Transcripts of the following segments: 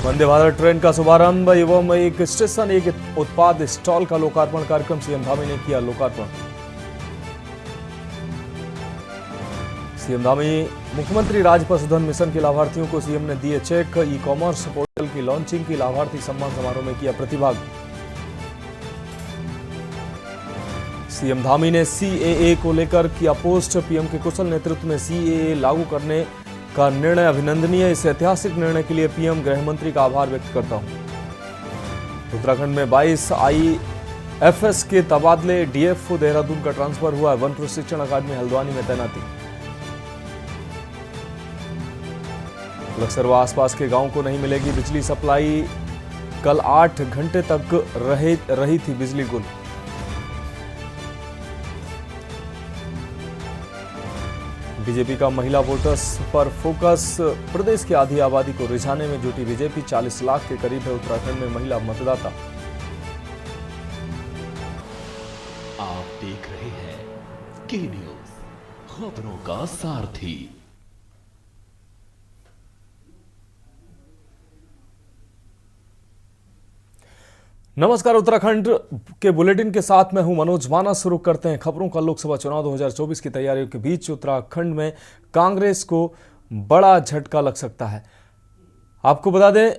Vande Bharat train का शुभारंभ एवं एक स्टेशन एक उत्पाद स्टॉल का लोकार्पण कार्यक्रम सीएम धामी ने किया लोकार्पण। सीएम धामी मुख्यमंत्री राज पशुधन मिशन के लाभार्थियों को सीएम ने दिए चेक। ई कॉमर्स पोर्टल की लॉन्चिंग की लाभार्थी सम्मान समारोह में किया प्रतिभाग। सीएम धामी ने सीएए को लेकर किया पोस्ट। पीएम के कुशल नेतृत्व में सीएए लागू करने का निर्णय अभिनंदनीय। इस ऐतिहासिक निर्णय के लिए पीएम गृह मंत्री का आभार व्यक्त करता हूं। उत्तराखंड में 22 आईएफएस के तबादले। डीएफओ देहरादून का ट्रांसफर हुआ। वन प्रशिक्षण अकादमी हल्द्वानी में तैनाती। लक्सर व आसपास के गांव को नहीं मिलेगी बिजली सप्लाई। कल 8 घंटे तक रही थी बिजली गुल। बीजेपी का महिला वोटर्स पर फोकस। प्रदेश की आधी आबादी को रिझाने में जुटी बीजेपी। 40 लाख के करीब है उत्तराखंड में महिला मतदाता। आप देख रहे हैं के न्यूज, खबरों का सारथी। नमस्कार, उत्तराखंड के बुलेटिन के साथ मैं हूं मनोज माना। शुरू करते हैं खबरों का। लोकसभा चुनाव 2024 की तैयारियों के बीच उत्तराखंड में कांग्रेस को बड़ा झटका लग सकता है। आपको बता दें,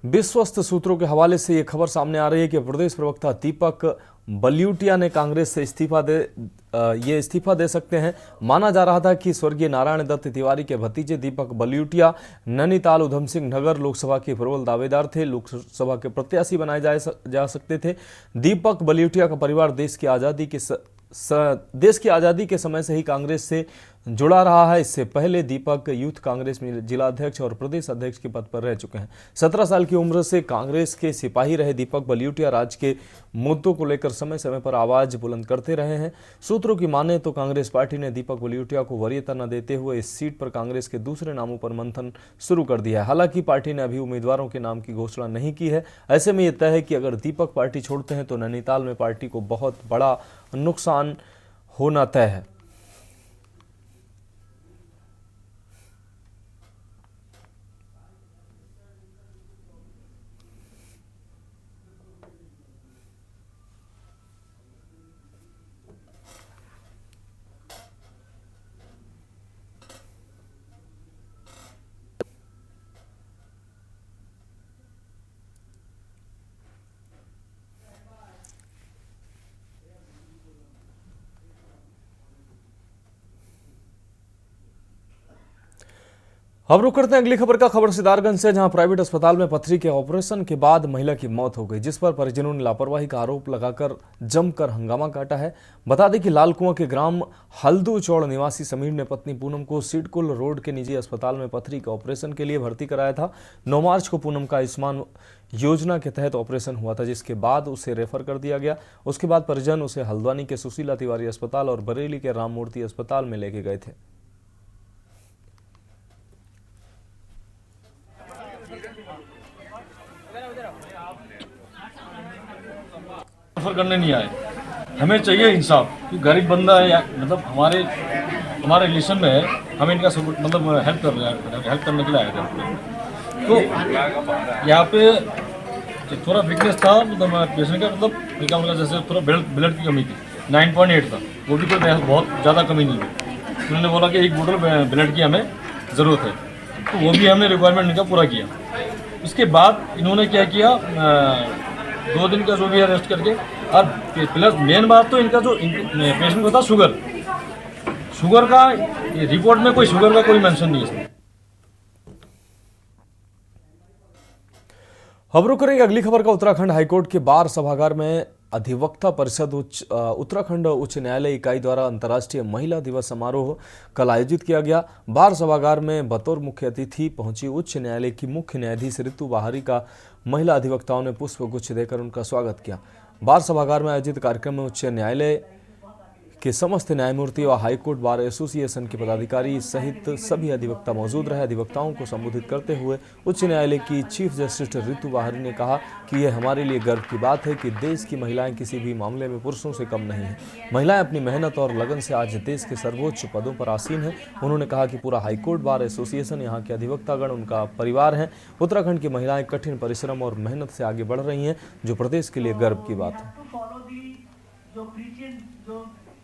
विश्वस्त सूत्रों के हवाले से यह खबर सामने आ रही है कि प्रदेश प्रवक्ता दीपक बलियूटिया ने कांग्रेस से इस्तीफा दे सकते हैं। माना जा रहा था कि स्वर्गीय नारायण दत्त तिवारी के भतीजे दीपक बलियूटिया नैनीताल उधम सिंह नगर लोकसभा के प्रबल दावेदार थे, लोकसभा के प्रत्याशी बनाए जा सकते थे। दीपक बलियूटिया का परिवार देश की आज़ादी के समय से ही कांग्रेस से जुड़ा रहा है। इससे पहले दीपक यूथ कांग्रेस में जिला अध्यक्ष और प्रदेश अध्यक्ष के पद पर रह चुके हैं। 17 साल की उम्र से कांग्रेस के सिपाही रहे दीपक बलियूटिया राज्य के मुद्दों को लेकर समय समय पर आवाज बुलंद करते रहे हैं। सूत्रों की माने तो कांग्रेस पार्टी ने दीपक बलियूटिया को वरीयता न देते हुए इस सीट पर कांग्रेस के दूसरे नामों पर मंथन शुरू कर दिया है। हालांकि पार्टी ने अभी उम्मीदवारों के नाम की घोषणा नहीं की है। ऐसे में यह तय है कि अगर दीपक पार्टी छोड़ते हैं तो नैनीताल में पार्टी को बहुत बड़ा नुकसान होना तय है। अब रुक करते हैं अगली खबर का। खबर सिद्धार्थगंज से, जहां प्राइवेट अस्पताल में पथरी के ऑपरेशन के बाद महिला की मौत हो गई, जिस पर परिजनों ने लापरवाही का आरोप लगाकर जमकर हंगामा काटा है। बता दें कि लालकुआं के ग्राम हल्दू चौड़ निवासी समीर ने पत्नी पूनम को सिडकुल रोड के निजी अस्पताल में पथरी के ऑपरेशन के लिए भर्ती कराया था। 9 मार्च को पूनम का आयुष्मान योजना के तहत ऑपरेशन हुआ था, जिसके बाद उसे रेफर कर दिया गया। उसके बाद परिजन उसे हल्द्वानी के सुशीला तिवारी अस्पताल और बरेली के राममूर्ति अस्पताल में लेके गए थे। करने नहीं आए, हमें चाहिए इंसाफ। क्योंकि गरीब बंदा है, मतलब हमारे रिलेशन में है, हम इनका मतलब हेल्प करने के लिए आए थे। तो यहाँ पे थोड़ा वीकनेस था, मतलब पेशेंट का, मतलब जैसे थोड़ा ब्लड की कमी थी। 9.8 था, वो भी कोई बहुत ज़्यादा कमी नहीं थी। उन्होंने बोला कि 1 बोतल ब्लड की हमें ज़रूरत है, तो वो भी हमने रिक्वायरमेंट इनका पूरा किया। उसके बाद इन्होंने क्या किया, 2 दिन का जो भी रेस्ट करके, और प्लस मेन बात तो इनका जो पेशेंट को था शुगर का रिपोर्ट में कोई शुगर का कोई मेंशन नहीं है। अब रुक करेंगे अगली खबर का। उत्तराखंड हाईकोर्ट के बार सभागार में अधिवक्ता परिषद उत्तराखंड उच्च न्यायालय इकाई द्वारा अंतर्राष्ट्रीय महिला दिवस समारोह कल आयोजित किया गया। बार सभागार में बतौर मुख्य अतिथि पहुंची उच्च न्यायालय की मुख्य न्यायाधीश ऋतु बाहरी का महिला अधिवक्ताओं ने पुष्प गुच्छ देकर उनका स्वागत किया। बार सभागार में आयोजित कार्यक्रम में उच्च न्यायालय के समस्त न्यायमूर्ति और हाईकोर्ट बार एसोसिएशन के पदाधिकारी सहित सभी अधिवक्ता मौजूद रहे। अधिवक्ताओं को संबोधित करते हुए उच्च न्यायालय की चीफ जस्टिस ऋतु बाहरी ने कहा कि यह हमारे लिए गर्व की बात है कि देश की महिलाएं किसी भी मामले में पुरुषों से कम नहीं हैं। महिलाएं अपनी मेहनत और लगन से आज देश के सर्वोच्च पदों पर आसीन हैं। उन्होंने कहा कि पूरा हाईकोर्ट बार एसोसिएशन, यहाँ के अधिवक्तागण उनका परिवार है। उत्तराखंड की महिलाएं कठिन परिश्रम और मेहनत से आगे बढ़ रही हैं, जो प्रदेश के लिए गर्व की बात है। जो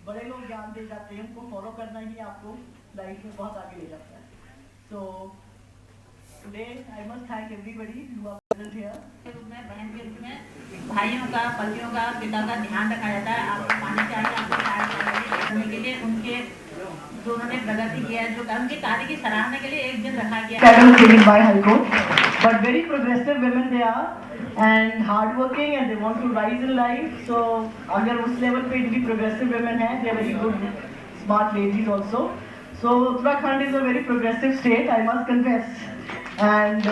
बड़े लोग ज्ञान दे जाते हैं उनको फॉलो करना ही आपको लाइफ में बहुत आगे ले जाता है। So today I must thank everybody who are present here. मैं बहन के रूप में भाइयों का, पतियों का, पिता का ध्यान रखा जाता है। आपको पाना चाहिए, आपके कार्य करने के लिए उनके जो उन्होंने प्रगति किया है, जो उनके कार्य की सराहना के लिए एक दिन रखा गया। But very progressive women they are and hardworking and they want to rise in life. So अगर उस level पे भी progressive women हैं, they are very good, smart ladies also. So Uttarakhand is a very progressive state, I must confess. And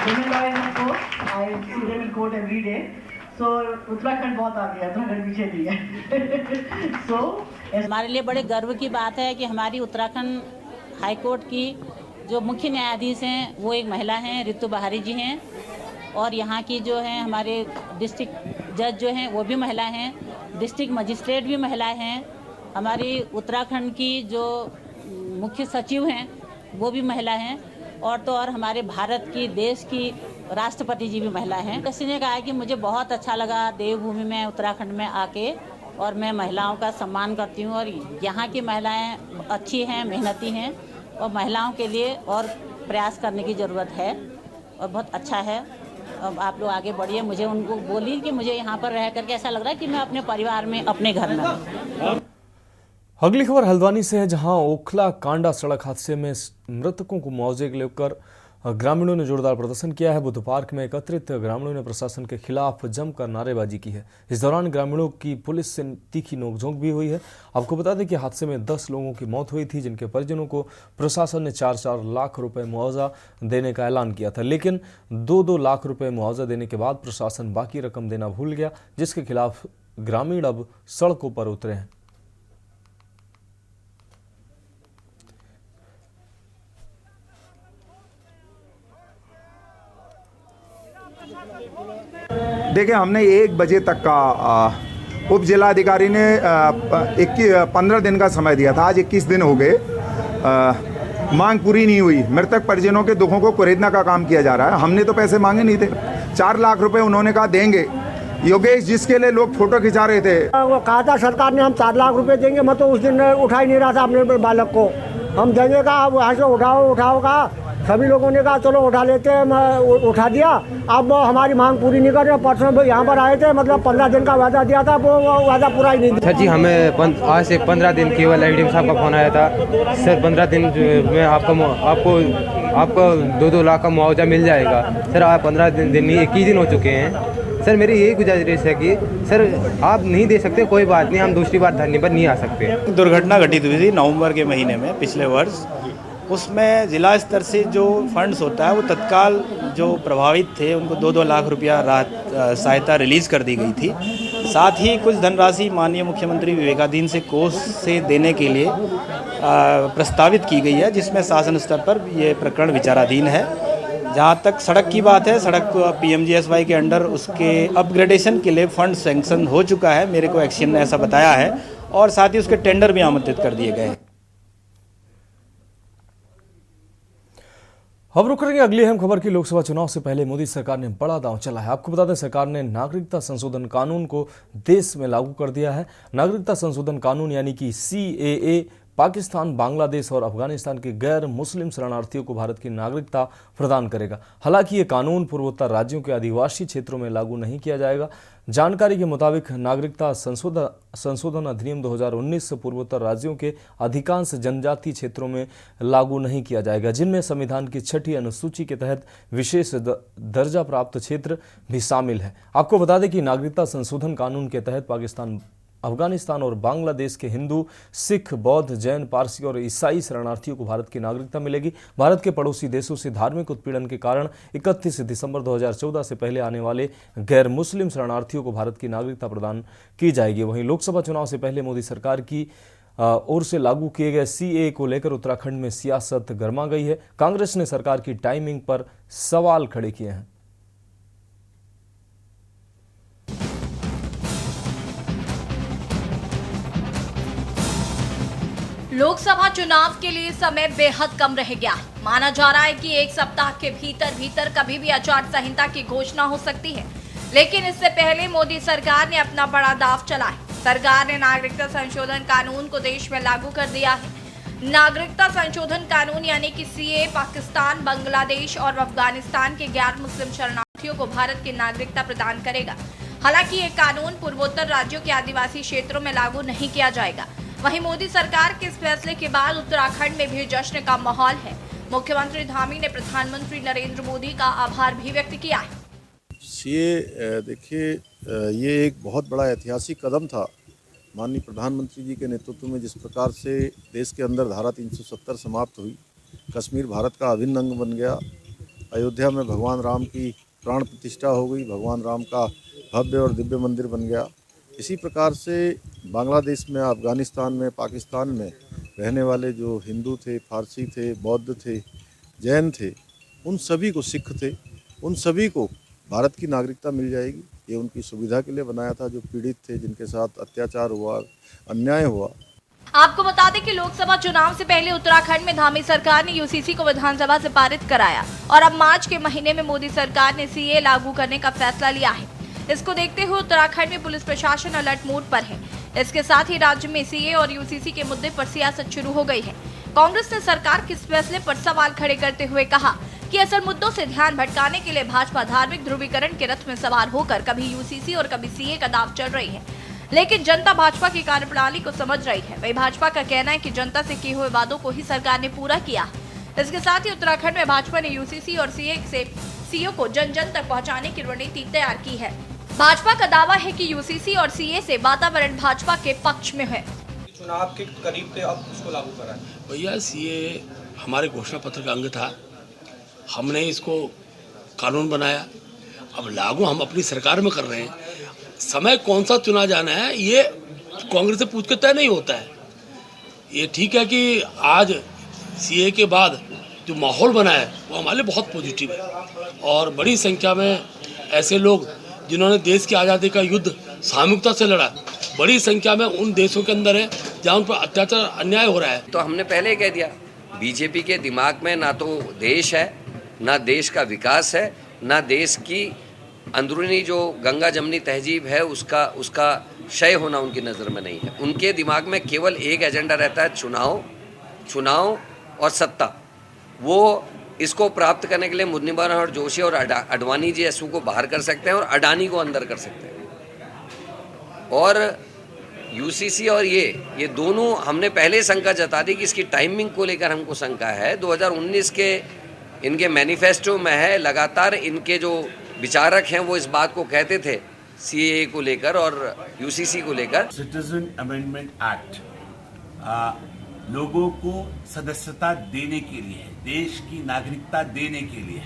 women lawyers of course, I see them in court every day. So Uttarakhand बहुत आगे है, उत्तराखंड पीछे नहीं है. So हमारे लिए बड़े गर्व की बात है कि हमारी उत्तराखंड हाईकोर्ट की जो मुख्य न्यायाधीश हैं वो एक महिला हैं, ऋतु बाहरी जी हैं। और यहाँ की जो हैं हमारे डिस्ट्रिक्ट जज जो हैं वो भी महिला हैं, डिस्ट्रिक्ट मजिस्ट्रेट भी महिला हैं। हमारी उत्तराखंड की जो मुख्य सचिव हैं वो भी महिला हैं। और तो और हमारे भारत की, देश की राष्ट्रपति जी भी महिला हैं। किसी ने कहा कि मुझे बहुत अच्छा लगा देवभूमि में उत्तराखंड में आके, और मैं महिलाओं का सम्मान करती हूँ। और यहाँ की महिलाएँ अच्छी हैं, मेहनती हैं, और महिलाओं के लिए और प्रयास करने की ज़रूरत है और बहुत अच्छा है। अब आप लोग आगे बढ़िए। मुझे उनको बोली कि मुझे यहाँ पर रह करके ऐसा लग रहा है कि मैं अपने परिवार में, अपने घर में हूँ। अगली खबर हल्द्वानी से है, जहां ओखला कांडा सड़क हादसे में मृतकों को मुआवजे लेकर ग्रामीणों ने जोरदार प्रदर्शन किया है। बुद्ध पार्क में एकत्रित ग्रामीणों ने प्रशासन के खिलाफ जमकर नारेबाजी की है। इस दौरान ग्रामीणों की पुलिस से तीखी नोकझोंक भी हुई है। आपको बता दें कि हादसे में 10 लोगों की मौत हुई थी, जिनके परिजनों को प्रशासन ने 4-4 लाख रुपए मुआवजा देने का ऐलान किया था। लेकिन 2-2 लाख रुपए मुआवजा देने के बाद प्रशासन बाकी रकम देना भूल गया, जिसके खिलाफ ग्रामीण अब सड़कों पर उतरे हैं। देखिए, हमने 1 बजे तक का उप जिलाधिकारी ने 15 दिन का समय दिया था। आज 21 दिन हो गए, मांग पूरी नहीं हुई। मृतक परिजनों के दुखों को कुरेदने का काम किया जा रहा है। हमने तो पैसे मांगे नहीं थे। 4 लाख रुपए उन्होंने कहा देंगे। योगेश, जिसके लिए लोग फोटो खिंचा रहे थे, वो कहा था सरकार ने हम 4 लाख रुपए देंगे। मैं तो उस दिन उठा ही नहीं रहा था अपने बालक को। हम देंगे कहा, वहाँ से उठाओ कहा। सभी लोगों ने कहा चलो उठा लेते हैं, मैं उठा दिया। अब हमारी मांग पूरी नहीं कर रहे। परसों यहाँ पर आए थे, मतलब 15 दिन का वादा दिया था, वो वादा पूरा ही नहीं दिया। सर जी, हमें आज से 15 दिन केवल एडीएम साहब का फोन आया था। सर 15 दिन में आपको 2-2 लाख का मुआवजा मिल जाएगा। सर आप 15 दिन नहीं, 21 दिन हो चुके हैं। सर मेरी यही गुजारिश है कि सर आप नहीं दे सकते, कोई बात नहीं, हम दूसरी बार धरने पर नहीं आ सकते। दुर्घटना घटित हुई थी नवंबर के महीने में पिछले वर्ष। उसमें जिला स्तर से जो फंड्स होता है वो तत्काल जो प्रभावित थे उनको 2-2 लाख रुपया राहत सहायता रिलीज़ कर दी गई थी। साथ ही कुछ धनराशि माननीय मुख्यमंत्री विवेकाधीन से कोष से देने के लिए प्रस्तावित की गई है, जिसमें शासन स्तर पर ये प्रकरण विचाराधीन है। जहाँ तक सड़क की बात है, सड़क PMGSY के अंडर उसके अपग्रेडेशन के लिए फंड सैंक्शन हो चुका है, मेरे को एक्शन ने ऐसा बताया है, और साथ ही उसके टेंडर भी आमंत्रित कर दिए गए हैं। अब रुक करेंगे अगली अहम खबर की। लोकसभा चुनाव से पहले मोदी सरकार ने बड़ा दांव चला है। आपको बता दें, सरकार ने नागरिकता संशोधन कानून को देश में लागू कर दिया है। नागरिकता संशोधन कानून यानी कि CAA पाकिस्तान, बांग्लादेश और अफगानिस्तान के गैर मुस्लिम शरणार्थियों को भारत की नागरिकता प्रदान करेगा। हालांकि ये कानून पूर्वोत्तर राज्यों के आदिवासी क्षेत्रों में लागू नहीं किया जाएगा। जानकारी के मुताबिक नागरिकता संशोधन अधिनियम 2019 पूर्वोत्तर राज्यों के अधिकांश जनजातीय क्षेत्रों में लागू नहीं किया जाएगा, जिनमें संविधान की 6ठी अनुसूची के तहत विशेष दर्जा प्राप्त क्षेत्र भी शामिल है। आपको बता दें कि नागरिकता संशोधन कानून के तहत पाकिस्तान, अफगानिस्तान और बांग्लादेश के हिंदू, सिख, बौद्ध, जैन, पारसी और ईसाई शरणार्थियों को भारत की नागरिकता मिलेगी। भारत के पड़ोसी देशों से धार्मिक उत्पीड़न के कारण 31 दिसंबर 2014 से पहले आने वाले गैर मुस्लिम शरणार्थियों को भारत की नागरिकता प्रदान की जाएगी। वहीं लोकसभा चुनाव से पहले मोदी सरकार की ओर से लागू किए गए सीएए को लेकर उत्तराखंड में सियासत गर्मा गई है। कांग्रेस ने सरकार की टाइमिंग पर सवाल खड़े किए हैं। लोकसभा चुनाव के लिए समय बेहद कम रह गया है। माना जा रहा है कि एक सप्ताह के भीतर कभी भी आचार संहिता की घोषणा हो सकती है, लेकिन इससे पहले मोदी सरकार ने अपना बड़ा दांव चला है। सरकार ने नागरिकता संशोधन कानून को देश में लागू कर दिया है। नागरिकता संशोधन कानून यानी कि सीएए पाकिस्तान, बांग्लादेश और अफगानिस्तान के गैर मुस्लिम शरणार्थियों को भारत की नागरिकता प्रदान करेगा। हालांकि ये कानून पूर्वोत्तर राज्यों के आदिवासी क्षेत्रों में लागू नहीं किया जाएगा। वहीं मोदी सरकार के इस फैसले के बाद उत्तराखंड में भी जश्न का माहौल है। मुख्यमंत्री धामी ने प्रधानमंत्री नरेंद्र मोदी का आभार भी व्यक्त किया है। ये देखिए, ये एक बहुत बड़ा ऐतिहासिक कदम था। माननीय प्रधानमंत्री जी के नेतृत्व में जिस प्रकार से देश के अंदर धारा 370 समाप्त हुई, कश्मीर भारत का अभिन्न अंग बन गया, अयोध्या में भगवान राम की प्राण प्रतिष्ठा हो गई, भगवान राम का भव्य और दिव्य मंदिर बन गया। इसी प्रकार से बांग्लादेश में, अफगानिस्तान में, पाकिस्तान में रहने वाले जो हिंदू थे, फारसी थे, बौद्ध थे, जैन थे, उन सभी को, सिख थे, उन सभी को भारत की नागरिकता मिल जाएगी। ये उनकी सुविधा के लिए बनाया था, जो पीड़ित थे, जिनके साथ अत्याचार हुआ, अन्याय हुआ। आपको बता दें कि लोकसभा चुनाव से पहले उत्तराखंड में धामी सरकार ने यूसीसी को विधानसभा से पारित कराया और अब मार्च के महीने में मोदी सरकार ने सीए लागू करने का फैसला लिया है। इसको देखते हुए उत्तराखंड में पुलिस प्रशासन अलर्ट मोड पर है। इसके साथ ही राज्य में सीए और यूसीसी के मुद्दे पर सियासत शुरू हो गई है। कांग्रेस ने सरकार के इस फैसले पर सवाल खड़े करते हुए कहा कि असल मुद्दों से ध्यान भटकाने के लिए भाजपा धार्मिक ध्रुवीकरण के रथ में सवार होकर कभी यूसीसी और कभी सीए का दांव चल रही है, लेकिन जनता भाजपा की कार्यप्रणाली को समझ रही है। वही भाजपा का कहना है कि जनता से किए हुए वादों को ही सरकार ने पूरा किया है। इसके साथ ही उत्तराखंड में भाजपा ने यूसीसी और सीए को जन जन तक पहुंचाने की रणनीति तैयार की है। भाजपा का दावा है कि यूसीसी और सीए से वातावरण भाजपा के पक्ष में है। चुनाव के करीब थे, अब उसको लागू करा है। भैया, सीए हमारे घोषणा पत्र का अंग था, हमने इसको कानून बनाया, अब लागू हम अपनी सरकार में कर रहे हैं। समय कौन सा चुना जाना है ये कांग्रेस से पूछ के तय नहीं होता है। ये ठीक है कि आज सीए के बाद जो माहौल बना है वो हमारे लिए बहुत पॉजिटिव है और बड़ी संख्या में ऐसे लोग जिन्होंने देश की आज़ादी का युद्ध सामूहिकता से लड़ा, बड़ी संख्या में उन देशों के अंदर है जहाँ उन पर अत्याचार, अन्याय हो रहा है। तो हमने पहले ही कह दिया, बीजेपी के दिमाग में ना तो देश है, ना देश का विकास है, ना देश की अंदरूनी जो गंगा जमनी तहजीब है उसका क्षय होना उनकी नज़र में नहीं है। उनके दिमाग में केवल एक एजेंडा रहता है, चुनाव और सत्ता। वो इसको प्राप्त करने के लिए मुन्नीबान और जोशी और अडवाणी जी एसू को बाहर कर सकते हैं और अडानी को अंदर कर सकते हैं। और यूसीसी और ये दोनों हमने पहले शंका जता दी कि इसकी टाइमिंग को लेकर हमको शंका है। 2019 के इनके मैनिफेस्टो में है, लगातार इनके जो विचारक हैं वो इस बात को कहते थे सीएए को लेकर और यूसीसी को लेकर। सिटीजन अमेंडमेंट एक्ट लोगों को सदस्यता देने के लिए, देश की नागरिकता देने के लिए,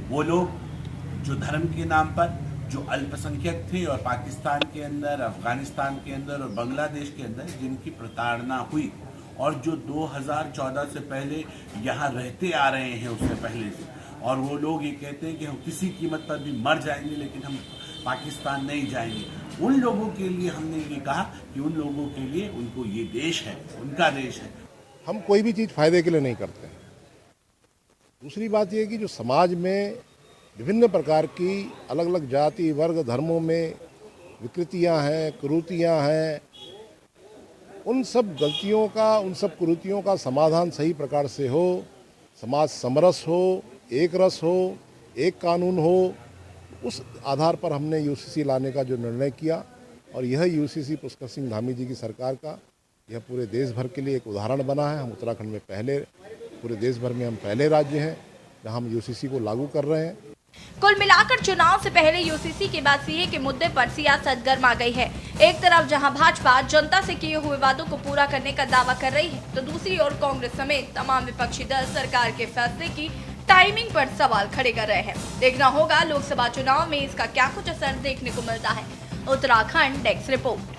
वो लोग जो धर्म के नाम पर जो अल्पसंख्यक थे और पाकिस्तान के अंदर, अफगानिस्तान के अंदर और बांग्लादेश के अंदर जिनकी प्रताड़ना हुई और जो 2014 से पहले यहाँ रहते आ रहे हैं उससे पहले से, और वो लोग ये कहते हैं कि हम किसी कीमत पर भी मर जाएंगे लेकिन हम पाकिस्तान नहीं जाएंगे। उन लोगों के लिए हमने ये कहा कि उन लोगों के लिए उनको ये देश है, उनका देश है। हम कोई भी चीज़ फायदे के लिए नहीं करते हैं। दूसरी बात यह कि जो समाज में विभिन्न प्रकार की अलग अलग जाति, वर्ग, धर्मों में विकृतियां हैं, कुरीतियां हैं, उन सब गलतियों का, उन सब कुरीतियों का समाधान सही प्रकार से हो, समाज समरस हो, एक रस हो, एक कानून हो, उस आधार पर हमने यूसीसी लाने का जो निर्णय किया और यह यूसीसी पुष्कर सिंह धामी जी की सरकार का यह पूरे देश भर के लिए एक उदाहरण बना है। हम उत्तराखंड में पूरे देश भर में हम पहले राज्य हैं जहां हम यूसीसी को लागू कर रहे हैं। कुल मिलाकर चुनाव से पहले यूसीसी के बाद सीए के मुद्दे पर सियासत गर्मा गई है। एक तरफ जहां भाजपा जनता से किए हुए वादों को पूरा करने का दावा कर रही है, तो दूसरी ओर कांग्रेस समेत तमाम विपक्षी दल सरकार के फैसले की टाइमिंग पर सवाल खड़े कर रहे हैं। देखना होगा लोकसभा चुनाव में इसका क्या कुछ असर देखने को मिलता है। Uttarakhand desk report.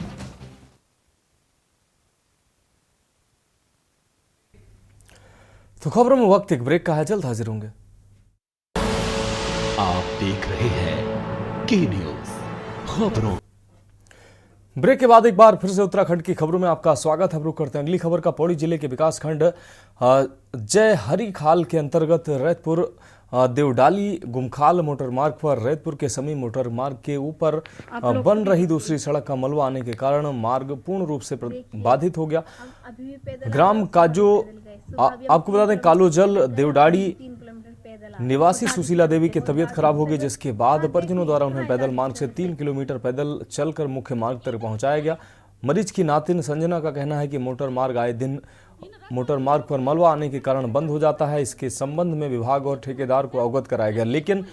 तो खबरों में वक्त एक ब्रेक का है, जल्द हाजिर होंगे। आप देख रहे हैं के न्यूज खबरों। ब्रेक के बाद एक बार फिर से उत्तराखंड की खबरों में आपका स्वागत है। रुक करते हैं अगली खबर का। पौड़ी जिले के विकास खंड जय हरी खाल के अंतर्गत रैतपुर देवडाली गुमखाल मोटर मार्ग पर रैतपुर के समीप मोटर मार्ग के ऊपर बन रही दूसरी सड़क का मलबा आने के कारण मार्ग पूर्ण रूप से बाधित हो गया। ग्राम काजो आपको बता दें कालोजल देवडाड़ी निवासी सुशीला देवी की तबीयत खराब हो गई, जिसके बाद परिजनों द्वारा उन्हें पैदल मार्ग से 3 किलोमीटर पैदल चलकर मुख्य मार्ग तक पहुंचाया गया। मरीज की नातिन संजना का कहना है कि मोटर मार्ग आए दिन मोटर मार्ग पर मलबा आने के कारण बंद हो जाता है। इसके संबंध में विभाग और ठेकेदार को अवगत कराया गया, लेकिन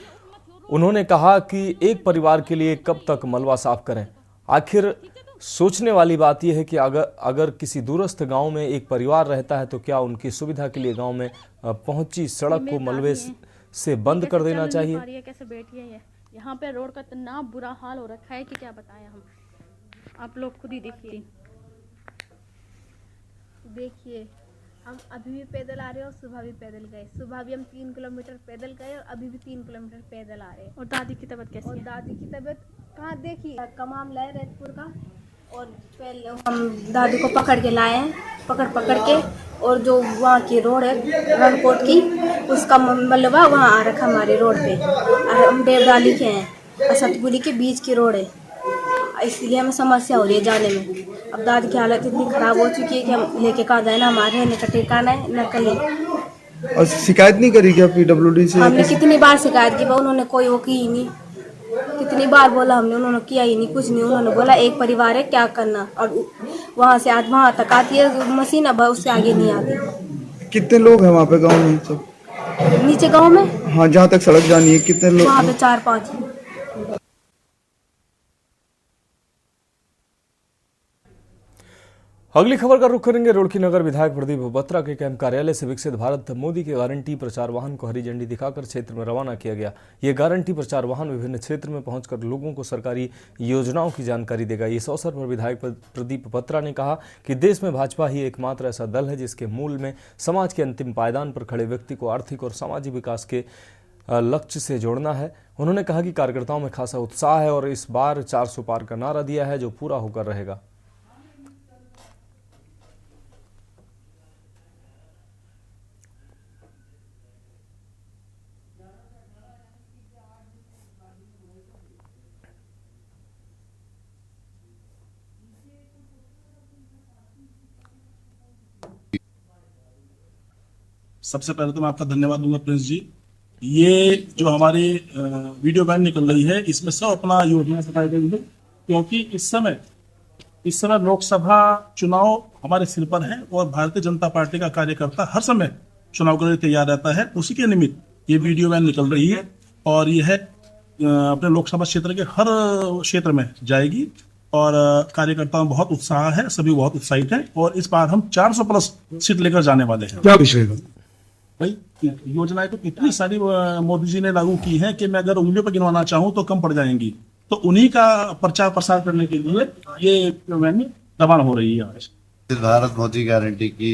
उन्होंने कहा कि एक परिवार के लिए कब तक मलबा साफ करें। आखिर सोचने वाली बात यह है कि अगर किसी दूरस्थ गांव में एक परिवार रहता है तो क्या उनकी सुविधा के लिए गांव में पहुंची सड़क को मलबे से बंद कर देना चाहिए। कैसे बैठी है यहाँ पे रोड का इतना बुरा हाल हो रखा है कि क्या बताएं हम। आप लोग खुद ही देखिए हम अभी भी पैदल आ रहे हैं और सुबह भी पैदल गए। सुबह भी हम 3 किलोमीटर पैदल गए और अभी भी 3 किलोमीटर पैदल आ रहे हैं। और दादी की तबीयत कैसी है? और दादी की तबीयत कहाँ देखिए कमाम लाए रैतपुर का, और पहले हम दादी को पकड़ के लाए हैं, पकड़ के, और जो वहाँ की रोड है रणकोट की उसका मलबा वहाँ आ रखा हमारी रोड पे। हम देवडाली के हैं, असतपुरी के बीच की रोड है, इसलिए हमें समस्या हो रही है जाने में। अब दादी की हालत इतनी ख़राब हो चुकी है कि हम लेके कहाँ जाए ना हमारे रहने का ठिकाना है न कहीं। और शिकायत नहीं करी क्या पीडब्ल्यूडी से? हमने कितनी बार शिकायत की, उन्होंने कोई वो की ही नहीं। कितनी बार बोला हमने, उन्होंने किया ही नहीं, कुछ नहीं। उन्होंने बोला एक परिवार है क्या करना, और वहाँ से आज वहाँ तक आती है मशीन, अब उससे आगे नहीं आती। कितने लोग हैं वहाँ पे गाँव में सब? नीचे गाँव में हाँ, जहाँ तक सड़क जानी है कितने लोग? वहाँ पे 4-5। अगली खबर का रुख करेंगे। रुड़की नगर विधायक प्रदीप बत्रा के कैंप कार्यालय से विकसित भारत मोदी के गारंटी प्रचार वाहन को हरी झंडी दिखाकर क्षेत्र में रवाना किया गया। ये गारंटी प्रचार वाहन विभिन्न क्षेत्र में पहुंचकर लोगों को सरकारी योजनाओं की जानकारी देगा। इस अवसर पर विधायक प्रदीप बत्रा ने कहा कि देश में भाजपा ही एकमात्र ऐसा दल है जिसके मूल में समाज के अंतिम पायदान पर खड़े व्यक्ति को आर्थिक और सामाजिक विकास के लक्ष्य से जोड़ना है। उन्होंने कहा कि कार्यकर्ताओं में खासा उत्साह है और इस बार 400 पार का नारा दिया है जो पूरा होकर रहेगा। सबसे पहले तो मैं आपका धन्यवाद दूंगा प्रिंस जी। ये जो हमारी वीडियो बैन निकल रही है इसमें सब अपना योजना बताई गई है, क्योंकि इस समय लोकसभा चुनाव हमारे सिर पर है और भारतीय जनता पार्टी का कार्यकर्ता हर समय चुनाव के लिए तैयार रहता है। उसी के निमित्त ये वीडियो बैन निकल रही है और यह अपने लोकसभा क्षेत्र के हर क्षेत्र में जाएगी और कार्यकर्ताओं में बहुत उत्साह है, सभी बहुत उत्साहित हैं और इस बार हम 400 प्लस सीट लेकर जाने वाले हैं। क्या विषय है भाई? योजनाएं तो इतनी सारी मोदी जी ने लागू की है कि मैं अगर उंगलियों पर गिनवाना चाहूं तो कम पड़ जाएंगी, तो उन्हीं का प्रचार प्रसार करने के लिए ये मैंने रवाना हो रही है आज। भारत मोदी गारंटी की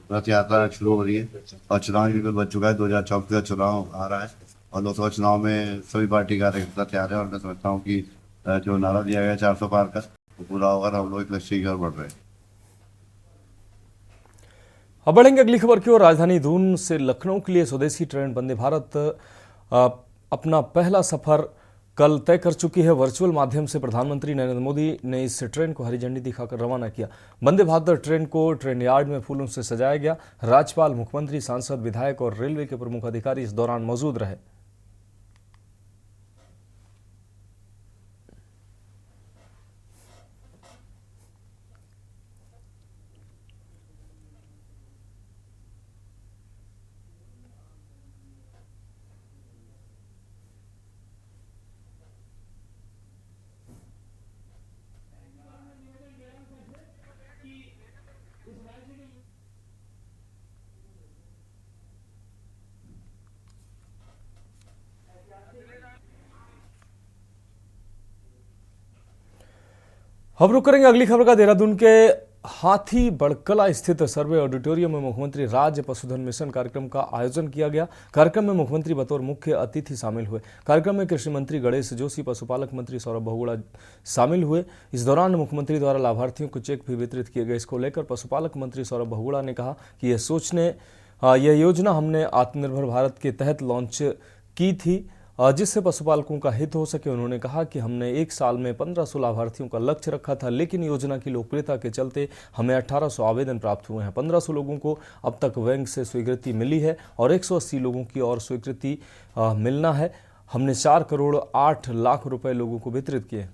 रथ यात्रा शुरू हो रही है और चुनाव बिल्कुल बच चुका है। 2024 का चुनाव आ रहा है और लोकसभा चुनाव में सभी पार्टी कार्यकर्ता तैयार है और मैं समझता हूँ कि जो नारा दिया गया 400 पार का वो पूरा होगा। हम लोग एक लक्ष्य की ओर बढ़ रहे हैं। अब बढ़ेंगे अगली खबर की ओर। राजधानी दून से लखनऊ के लिए स्वदेशी ट्रेन वंदे भारत अपना पहला सफर कल तय कर चुकी है। वर्चुअल माध्यम से प्रधानमंत्री नरेंद्र मोदी ने इस ट्रेन को हरी झंडी दिखाकर रवाना किया। वंदे भारत ट्रेन को ट्रेन यार्ड में फूलों से सजाया गया। राज्यपाल, मुख्यमंत्री, सांसद, विधायक और रेलवे के प्रमुख अधिकारी इस दौरान मौजूद रहे। हम रुक करेंगे अगली खबर का। देहरादून के हाथी बड़कला स्थित सर्वे ऑडिटोरियम में मुख्यमंत्री राज्य पशुधन मिशन कार्यक्रम का आयोजन किया गया। कार्यक्रम में मुख्यमंत्री बतौर मुख्य अतिथि शामिल हुए। कार्यक्रम में कृषि मंत्री गणेश जोशी, पशुपालक मंत्री सौरभ बहुगुणा शामिल हुए। इस दौरान मुख्यमंत्री द्वारा लाभार्थियों को चेक भी वितरित किए गए। इसको लेकर पशुपालक मंत्री सौरभ बहुगुणा ने कहा कि यह योजना हमने आत्मनिर्भर भारत के तहत लॉन्च की थी जिससे पशुपालकों का हित हो सके। उन्होंने कहा कि हमने एक साल में 1500 लाभार्थियों का लक्ष्य रखा था, लेकिन योजना की लोकप्रियता के चलते हमें 1800 आवेदन प्राप्त हुए हैं। 1500 लोगों को अब तक बैंक से स्वीकृति मिली है और 180 लोगों की और स्वीकृति मिलना है। हमने 4 करोड़ 8 लाख रुपए लोगों को वितरित किए।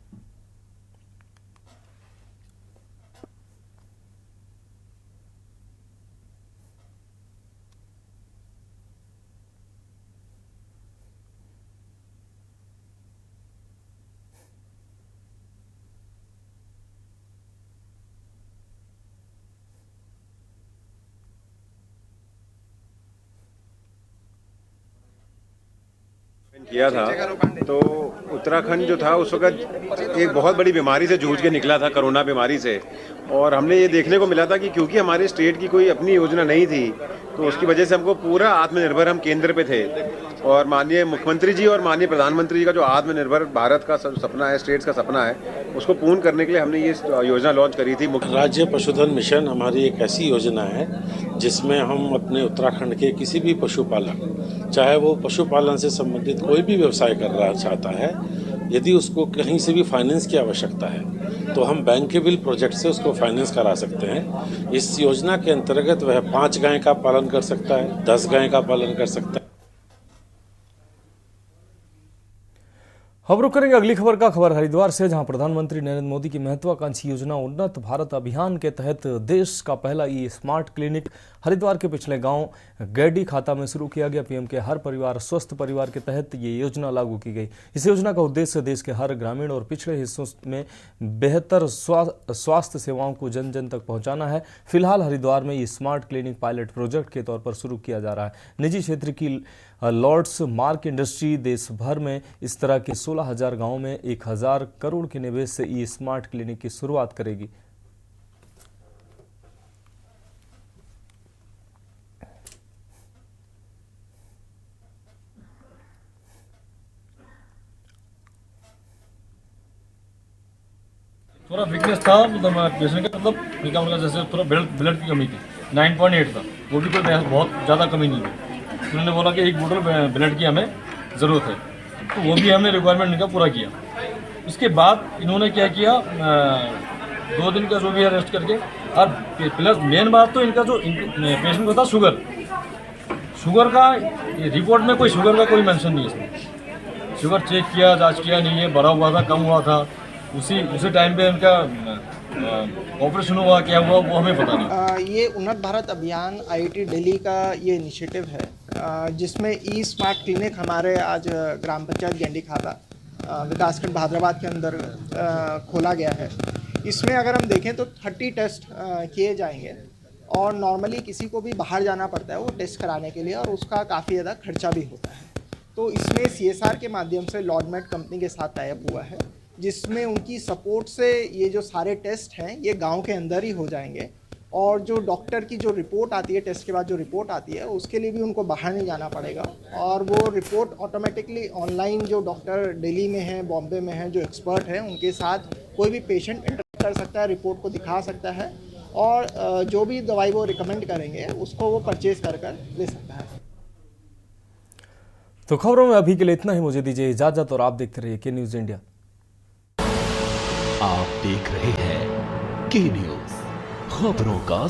किया था तो उत्तराखंड जो था उस वक्त एक बहुत बड़ी बीमारी से जूझ के निकला था, कोरोना बीमारी से। और हमने ये देखने को मिला था कि क्योंकि हमारे स्टेट की कोई अपनी योजना नहीं थी तो उसकी वजह से हमको पूरा आत्मनिर्भर हम केंद्र पे थे। और माननीय मुख्यमंत्री जी और माननीय प्रधानमंत्री जी का जो आत्मनिर्भर भारत का सपना है, स्टेट्स का सपना है, उसको पूर्ण करने के लिए हमने ये योजना लॉन्च करी थी। राज्य पशुधन मिशन हमारी एक ऐसी योजना है जिसमें हम अपने उत्तराखंड के किसी भी पशुपालक, चाहे वो पशुपालन से संबंधित कोई भी व्यवसाय करना चाहता है, यदि उसको कहीं से भी फाइनेंस की आवश्यकता है तो हम बैंकेबल प्रोजेक्ट से उसको फाइनेंस करा सकते हैं। इस योजना के अंतर्गत वह 5 गाय का पालन कर सकता है, 10 गाय का पालन कर सकता है। हम रुक करेंगे अगली खबर का। खबर हरिद्वार से, जहां प्रधानमंत्री नरेंद्र मोदी की महत्वाकांक्षी योजना उन्नत भारत अभियान के तहत देश का पहला स्मार्ट क्लिनिक हरिद्वार के पिछले गांव गैडी खाता में शुरू किया गया। पीएम के हर परिवार स्वस्थ परिवार के तहत ये योजना लागू की गई। इस योजना का उद्देश्य देश के हर ग्रामीण और पिछड़े हिस्सों में बेहतर स्वास्थ्य सेवाओं को जन जन तक पहुंचाना है। फिलहाल हरिद्वार में ये स्मार्ट क्लिनिक पायलट प्रोजेक्ट के तौर पर शुरू किया जा रहा है। निजी क्षेत्र की लॉर्ड्स मार्क इंडस्ट्री देश भर में इस तरह के 16,000 गांवों में 1,000 करोड़ के निवेश से ई स्मार्ट क्लिनिक की शुरुआत करेगी। थोड़ा वीकनेस था, मतलब पेशेंट का, मतलब उनका जैसे थोड़ा ब्लड की कमी थी, 9.8 था, वो भी कोई बहुत ज़्यादा कमी नहीं थी। उन्होंने बोला कि 1 बोतल ब्लड की हमें ज़रूरत है, तो वो भी हमने रिक्वायरमेंट इनका पूरा किया। उसके बाद इन्होंने क्या किया, 2 दिन का जो भी है रेस्ट करके, और प्लस मेन बात तो इनका जो पेशेंट को था शुगर का रिपोर्ट में कोई शुगर का कोई मेंशन नहीं है इसमें। शुगर चेक किया, जांच किया, नहीं है, बढ़ा हुआ था, कम हुआ था, उसी टाइम पे उनका ऑपरेशन हुआ, क्या हुआ वो हमें पता नहीं। ये उन्नत भारत अभियान IIT दिल्ली का ये इनिशिएटिव है जिसमें ई स्मार्ट क्लिनिक हमारे आज ग्राम पंचायत गेंडी खाता विकासखंड भादराबाद के अंदर खोला गया है। इसमें अगर हम देखें तो 30 टेस्ट किए जाएंगे और नॉर्मली किसी को भी बाहर जाना पड़ता है वो टेस्ट कराने के लिए, और उसका काफ़ी ज़्यादा खर्चा भी होता है। तो इसमें CSR के माध्यम से लॉर्डमेट कंपनी के साथ टाई अप हुआ है, जिसमें उनकी सपोर्ट से ये जो सारे टेस्ट हैं ये गांव के अंदर ही हो जाएंगे। और जो डॉक्टर की जो रिपोर्ट आती है, टेस्ट के बाद जो रिपोर्ट आती है, उसके लिए भी उनको बाहर नहीं जाना पड़ेगा, और वो रिपोर्ट ऑटोमेटिकली ऑनलाइन जो डॉक्टर दिल्ली में हैं, बॉम्बे में हैं, जो एक्सपर्ट हैं, उनके साथ कोई भी पेशेंट इंटरेक्ट कर सकता है, रिपोर्ट को दिखा सकता है, और जो भी दवाई वो रिकमेंड करेंगे उसको वो परचेज कर ले सकता है। तो खबरों में अभी के लिए इतना ही। मुझे दीजिए इजाजत और आप देखते रहिए के न्यूज़ इंडिया। आप देख रहे हैं के न्यूज़, खबरों का